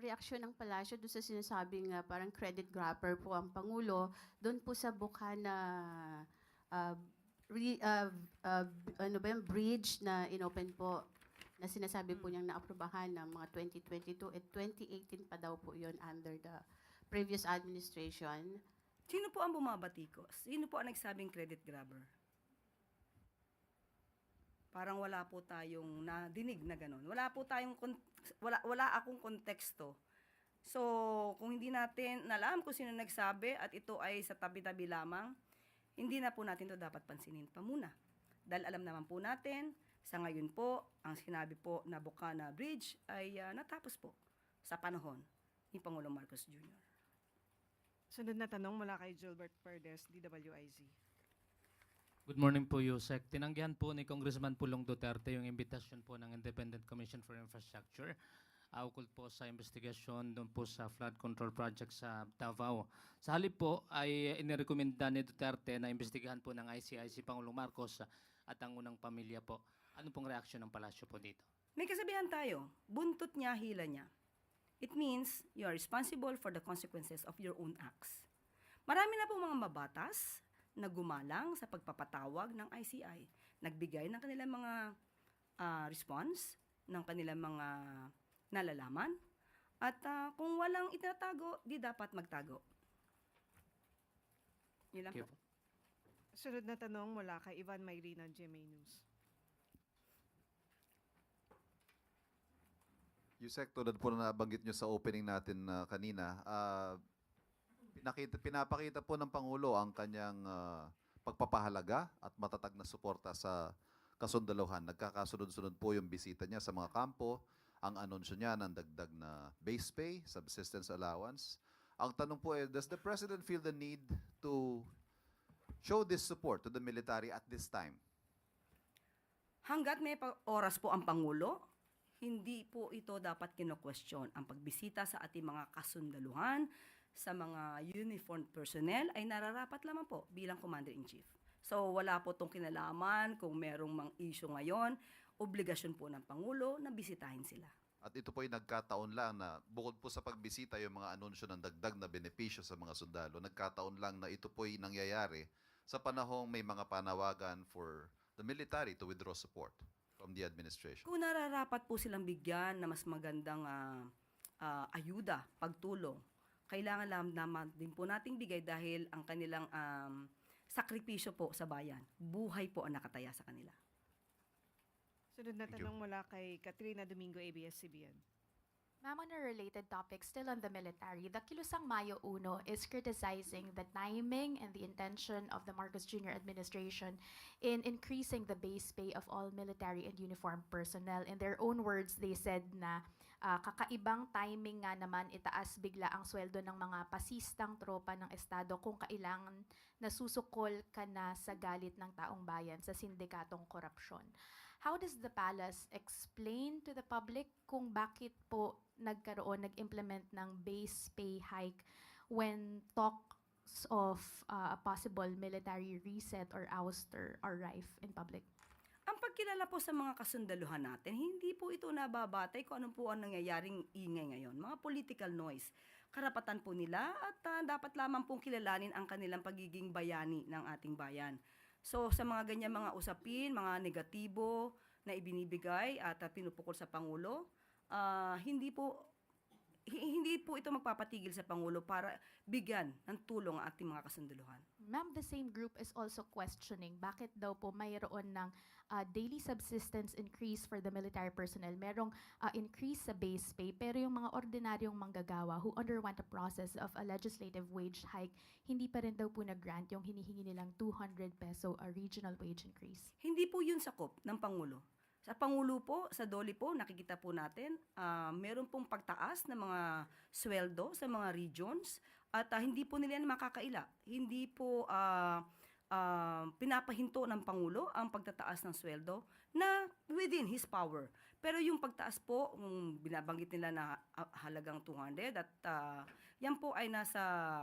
reaksyon ng palasyo doon sa sinasabing parang credit grabber po ang Pangulo doon po sa Bukana uh, ano ba yung bridge na inopen po na sinasabi po niyang naaprubahan ng mga 2022 at 2018 pa daw po yon under the previous administration. Sino po ang bumabatikos? Sino po ang nagsabing credit grabber? Parang wala po tayong nadinig na ganun. Wala akong konteksto. So, kung hindi natin alam kung sino nagsabi at ito ay sa tabi-tabi lamang, hindi na po natin to dapat pansinin pa muna. Dahil alam naman po natin, sa ngayon po, ang sinabi po na Bukana Bridge ay natapos po sa panahon ni Pangulong Marcos Jr. Sunod na tanong mula kay Gilbert Perdes, DWIZ. Good morning po, Yusek. Tinanggihan po ni Congressman Pulong Duterte yung imbitasyon po ng Independent Commission for Infrastructure ukol po sa investigasyon doon po sa flood control project sa Davao. Sa halip po ay inirekomenda ni Duterte na imbestigahan po ng ICIC Pangulong Marcos at ang unang pamilya po. Ano pong reaksyon ng palasyo po dito? May kasabihan tayo, buntot niya, hila niya. It means you are responsible for the consequences of your own acts. Marami na po mga mabatas na gumalang sa pagpapatawag ng ICI. Nagbigay ng kanilang mga response, ng kanilang mga nalalaman. At kung walang itinatago, di dapat magtago. Yun lang po. Sunod na tanong mula kay Ivan Mayrina, GMA News. Yusek, tulad po na nabanggit nyo sa opening natin kanina, pinapakita po ng Pangulo ang kanyang pagpapahalaga at matatag na suporta sa kasundaluhan. Nagkakasunod-sunod po yung bisita niya sa mga kampo, ang anunsyo niya ng dagdag na base pay, subsistence allowance. Ang tanong po does the President feel the need to show this support to the military at this time? Hanggat may oras po ang Pangulo, hindi po ito dapat kino-question. Ang pagbisita sa ating mga kasundaluhan, sa mga uniformed personnel ay nararapat lamang po bilang Commander-in-Chief. So wala po itong kinalaman kung merong mang issue ngayon, obligasyon po ng Pangulo na bisitahin sila. At ito po ay nagkataon lang na bukod po sa pagbisita yung mga anunsyo ng dagdag na benepisyo sa mga sundalo, nagkataon lang na ito po ay nangyayari sa panahong may mga panawagan for the military to withdraw support from the administration. Kung nararapat po silang bigyan na mas magandang ayuda, pagtulong, kailangan naman din po nating bigay dahil ang kanilang sakripisyo po sa bayan, buhay po ang nakataya sa kanila. Sunod na Thank you. tanong mula kay Katrina Domingo, ABS-CBN. Ma'am, on a related topic, still on the military, the Kilusang Mayo Uno is criticizing the timing and the intention of the Marcos Jr. administration in increasing the base pay of all military and uniformed personnel. In their own words, they said na kakaibang timing nga naman itaas bigla ang sweldo ng mga pasistang tropa ng Estado kung kailangan nasusukol ka na sa galit ng taong bayan sa sindikatong korupsyon. How does the palace explain to the public kung bakit po nag-implement ng base pay hike when talks of a possible military reset or ouster are rife in public? Ang pagkilala po sa mga kasundaluhan natin, hindi po ito nababatay kung ano po ang nangyayaring ingay ngayon. Mga political noise. Karapatan po nila at dapat lamang pong kilalanin ang kanilang pagiging bayani ng ating bayan. So sa mga ganyan mga usapin, mga negatibo na ibinibigay at pinupukol sa Pangulo, hindi po ito magpapatigil sa Pangulo para bigyan ng tulong ang ating mga kasundaluhan. Ma'am, the same group is also questioning bakit daw po mayroon ng daily subsistence increase for the military personnel. Merong increase sa base pay, pero yung mga ordinaryong manggagawa who underwent a process of a legislative wage hike, hindi pa rin daw po nag-grant yung hinihingi nilang 200 peso a regional wage increase. Hindi po yun sakop ng Pangulo. Sa Pangulo po, sa DOLE po, nakikita po natin, meron pong pagtaas ng mga sweldo sa mga regions at hindi po nila yan makakaila. Hindi po pinapahinto ng Pangulo ang pagtataas ng sweldo na within his power. Pero yung pagtaas po, kung binabanggit nila na halagang 200 at yan po ay nasa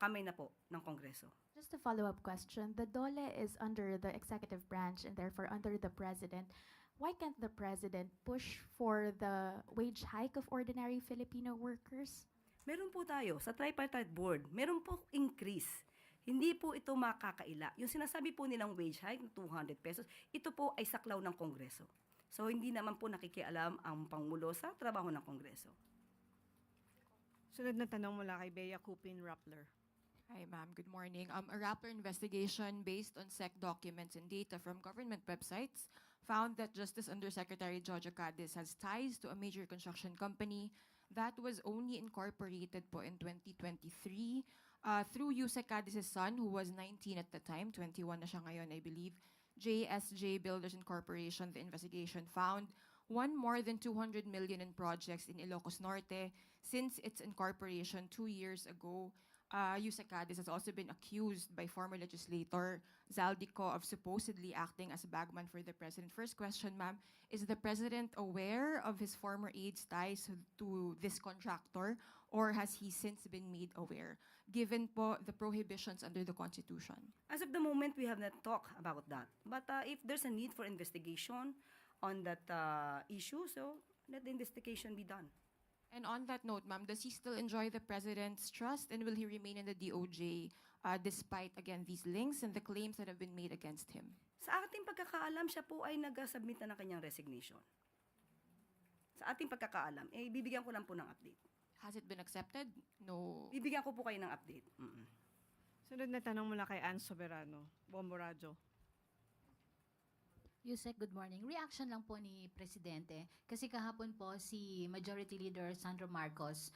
kamay na po ng Kongreso. Just a follow-up question. The DOLE is under the executive branch and therefore under the president. why can't the president push for the wage hike of ordinary Filipino workers? Meron po tayo sa tripartite board, meron po increase. Hindi po ito makakaila. Yung sinasabi po nilang wage hike na 200 pesos, ito po ay saklaw ng Kongreso. So hindi naman po nakikialam ang Pangulo sa trabaho ng Kongreso. Sunod na tanong mula kay Bea Cupin Rappler. Hi, ma'am. Good morning. A Rappler investigation based on SEC documents and data from government websites found that Justice Undersecretary Jojo Cadiz has ties to a major construction company that was only incorporated po in 2023 through Yusek Cadiz's son, who was 19 at the time, 21 na siya ngayon, I believe. JSJ Builders Incorporation, the investigation found won more than 200 million in projects in Ilocos Norte since its incorporation 2 years ago. Yusek Cadiz has also been accused by former legislator Zaldico of supposedly acting as a bagman for the president. First question, ma'am, is the president aware of his former aide's ties to this contractor, or has he since been made aware, given po the prohibitions under the Constitution? As of the moment, we have not talked about that. But if there's a need for investigation on that issue, so let the investigation be done. And on that note, ma'am, does he still enjoy the president's trust, and will he remain in the DOJ despite, again, these links and the claims that have been made against him? Sa ating pagkakaalam, siya po ay nag-submit na ng kanyang resignation. Sa ating pagkakaalam, bibigyan ko lang po ng update. Has it been accepted? No. Bibigyan ko po kayo ng update. Sunod na tanong mula kay Ann Soberano, Bombo Radyo. Yusek, good morning. Reaction lang po ni Presidente. Kasi kahapon po si Majority Leader Sandro Marcos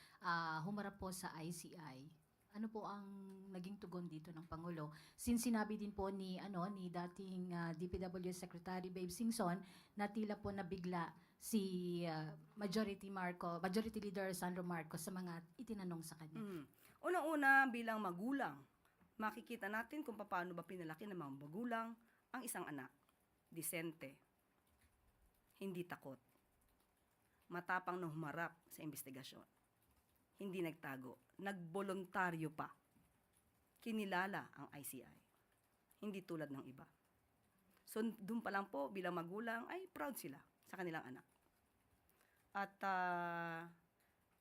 humarap po sa ICI. Ano po ang naging tugon dito ng Pangulo? Since sinabi din po ni dating DPW Secretary Babe Singson na tila po nabigla si Majority Leader Sandro Marcos sa mga itinanong sa kanya. Unang-una, bilang magulang, makikita natin kung paano ba pinalaki ng mga magulang ang isang anak. Disente, hindi takot, matapang na humarap sa investigasyon, hindi nagtago, nagboluntaryo pa, kinilala ang ICI, hindi tulad ng iba. So, doon pa lang po, bilang magulang, ay proud sila sa kanilang anak. At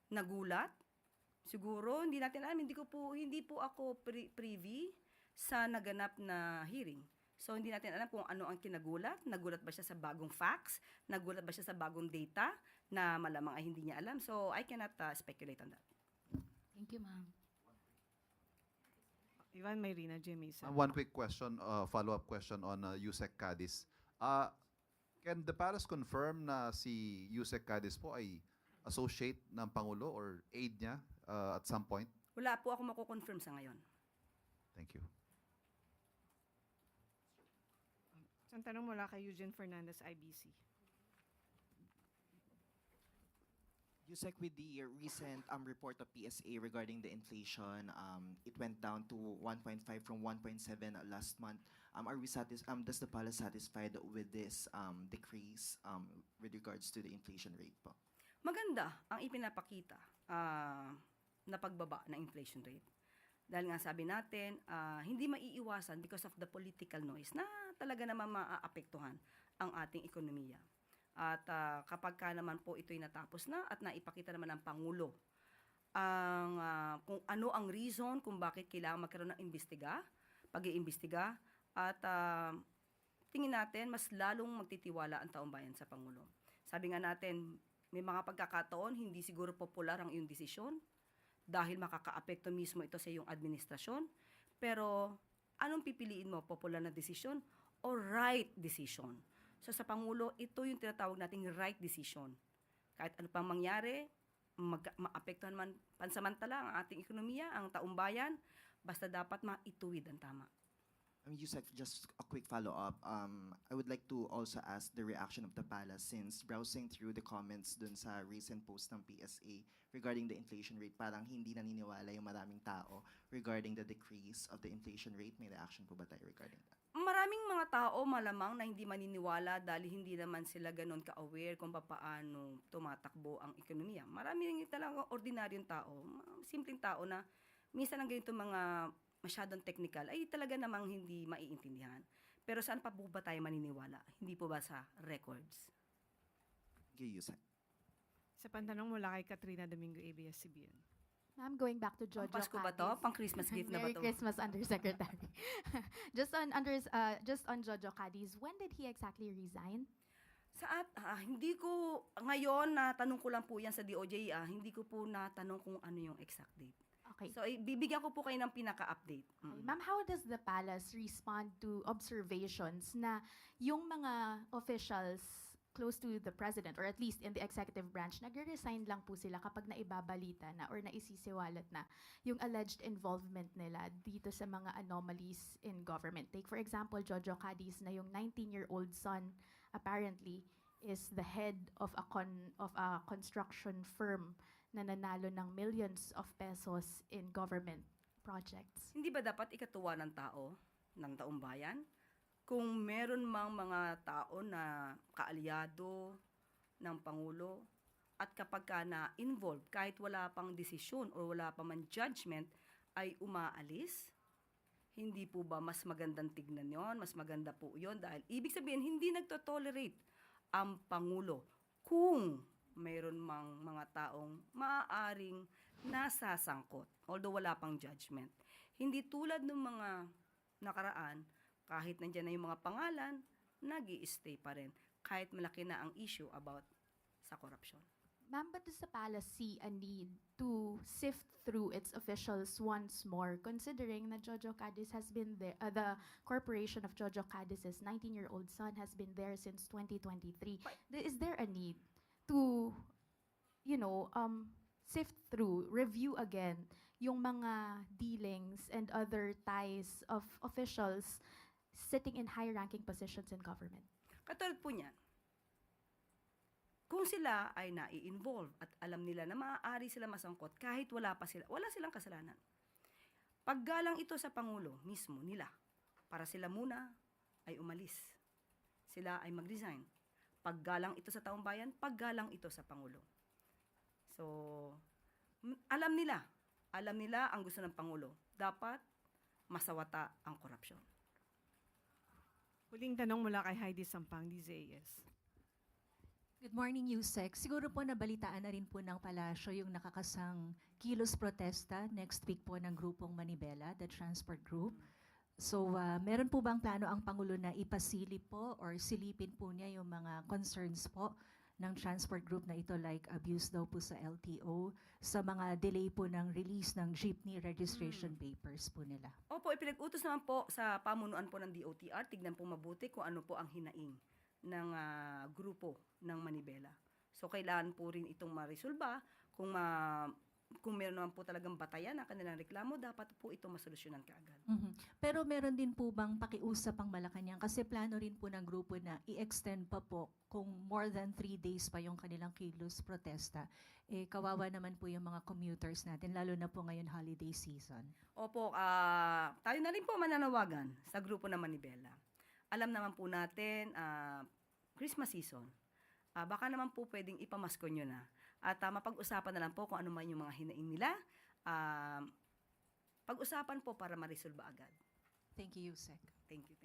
nagulat, siguro, hindi natin alam, hindi po ako privy sa naganap na hearing. So, hindi natin alam kung ano ang kinagulat. Nagulat ba siya sa bagong facts? Nagulat ba siya sa bagong data na malamang ay hindi niya alam? So, I cannot speculate on that. Thank you, ma'am. Ivan Mayrina, GMA7. One quick question, follow-up question on Yusek Cadiz. Can the palace confirm na si Yusek Cadiz po ay associate ng Pangulo or aide niya at some point? Wala po ako mako-confirm sa ngayon. Thank you. Isang tanong mula kay Eugene Fernandez, IBC. Yusek, with the recent report of PSA regarding the inflation, it went down to 1.5 from 1.7 last month. Does the palace satisfied with this decrease with regards to the inflation rate po? Maganda ang ipinapakita na pagbaba ng inflation rate. Dahil nga sabi natin, hindi maiiwasan because of the political noise na talaga naman maaapektuhan ang ating ekonomiya. At kapag ka naman po ito'y natapos na at naipakita naman ng Pangulo ang kung ano ang reason kung bakit kailangan magkaroon ng pag-iimbestiga at tingin natin mas lalong magtitiwala ang taong bayan sa Pangulo. Sabi nga natin, may mga pagkakataon hindi siguro popular ang iyong desisyon dahil makakaapekto mismo ito sa iyong administrasyon. Pero anong pipiliin mo? Popular na desisyon o right decision? So sa Pangulo, ito yung tinatawag nating right decision. Kahit ano pang mangyari, maapektuhan man pansamantala ang ating ekonomiya, ang taong bayan, basta dapat maituwid ang tama. Yusek, just a quick follow-up. I would like to also ask the reaction of the palace since browsing through the comments dun sa recent post ng PSA regarding the inflation rate, parang hindi naniniwala yung maraming tao regarding the decrease of the inflation rate. May reaction po ba tayo regarding that? Maraming mga tao malamang na hindi maniniwala dahil hindi naman sila ganun ka-aware kung paano tumatakbo ang ekonomiya. Maraming talagang ordinaryong tao, simpleng tao na minsan ang ganito mga masyadong technical ay talaga namang hindi maiintindihan. Pero saan pa po ba tayo maniniwala? Hindi po ba sa records? Thank you, Yusek. Sa pantanong mula kay Katrina Domingo, ABS-CBN. Ma'am, going back to Pang Jojo Pasko ba to? Cadiz. Pang Christmas gift na ba Merry to? Christmas, Undersecretary. Just on Jojo Cadiz, when did he exactly resign? Hindi ko, ngayon, natanong ko lang po yan sa DOJ, hindi ko po natanong kung ano yung exact date. Okay. So, bibigyan ko po kayo ng pinaka-update. Okay. Ma'am, how does the palace respond to observations na yung mga officials close to the president or at least in the executive branch, nagre-resign lang po sila kapag naibabalita na or naisisiwalat na yung alleged involvement nila dito sa mga anomalies in government. Take for example, Jojo Cadiz na yung 19-year-old son apparently is the head of a construction firm na nanalo ng millions of pesos in government projects. Hindi ba dapat ikatuwa ng taong bayan? Kung meron mang mga tao na kaalyado ng Pangulo at kapag ka na-involve, kahit wala pang desisyon o wala pa man judgment, ay umaalis, hindi po ba mas magandang tignan yon? Mas maganda po yon dahil ibig sabihin, hindi nagtotolerate ang Pangulo kung mayroon mang mga taong maaaring nasasangkot, although wala pang judgment. Hindi tulad ng mga nakaraan, kahit nandiyan na yung mga pangalan, nag-i-stay pa rin, kahit malaki na ang issue about sa corruption. Ma'am, but does the palace see a need to sift through its officials once more, considering that Jojo Cadiz has been there, the corporation of Jojo Cadiz's 19-year-old son has been there since 2023? Is there a need to, sift through, review again yung mga dealings and other ties of officials sitting in high-ranking positions in government? Katulad po niyan, kung sila ay nai-involve at alam nila na maaari sila masangkot kahit wala silang kasalanan. Paggalang ito sa Pangulo mismo nila, para sila muna ay umalis. Sila ay mag-resign. Paggalang ito sa taong bayan, paggalang ito sa Pangulo. So, alam nila ang gusto ng Pangulo. Dapat masawata ang korupsyon. Huling tanong mula kay Heidi Sampang, DZAS. Good morning, Yusek. Siguro po nabalitaan na rin po ng palasyo yung nakakasang kilos protesta next week po ng grupong Manibela, the Transport Group. So, meron po bang plano ang Pangulo na ipasilip po or silipin po niya yung mga concerns po ng transport group na ito like abuse daw po sa LTO, sa mga delay po ng release ng jeepney registration papers po nila? Opo, ipinag-utos naman po sa pamunuan po ng DOTR. Tignan po mabuti kung ano po ang hinaing ng grupo ng Manibela. So, kailangan po rin itong marisolba. Kung meron naman po talagang batayan ang kanilang reklamo, dapat po ito masolusyonan kaagad. Pero meron din po bang pakiusap ang Malacanang? Kasi plano rin po ng grupo na i-extend pa po kung more than 3 days pa yung kanilang kilos protesta. Kawawa naman po yung mga commuters natin, lalo na po ngayon holiday season. Opo, tayo na rin po mananawagan sa grupo ng Manibela. Alam naman po natin, Christmas season. Baka naman po pwedeng ipamasko nyo na. At mapag-usapan na lang po kung ano man yung mga hinaing nila. Pag-usapan po para ma-resolve agad. Thank you, Yusek. Thank you.